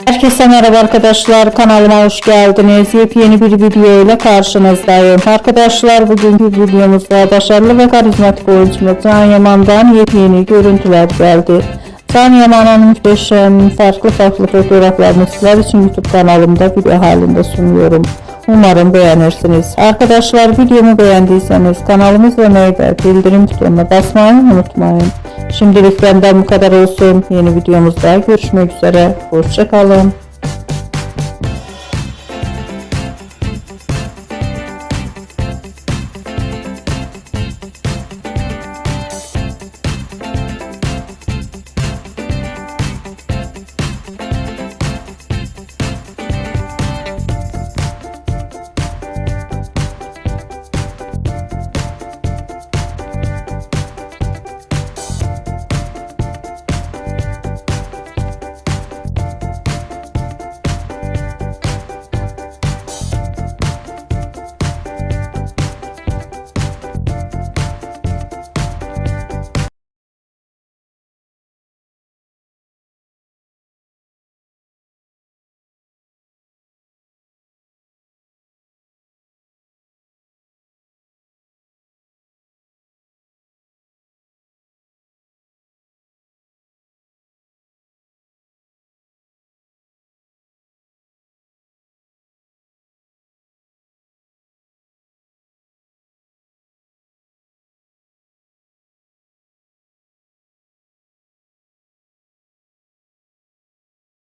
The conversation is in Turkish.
Herkese merhaba arkadaşlar, kanalıma hoş geldiniz. Yepyeni bir video ile karşınızdayım. Arkadaşlar, bugünkü videomuzda başarılı ve karizmatik oyuncumuz Can Yaman'dan yepyeni görüntüler geldi. Can Yaman'ın muhteşem farklı fotoğraflarını sizler için YouTube kanalımda video halinde sunuyorum. Umarım beğenirsiniz. Arkadaşlar, videomu beğendiyseniz kanalımı izlemeyi ve bildirim butonuna basmayı unutmayın. Şimdilik benden bu kadar olsun. Yeni videomuzda görüşmek üzere. Hoşça kalın.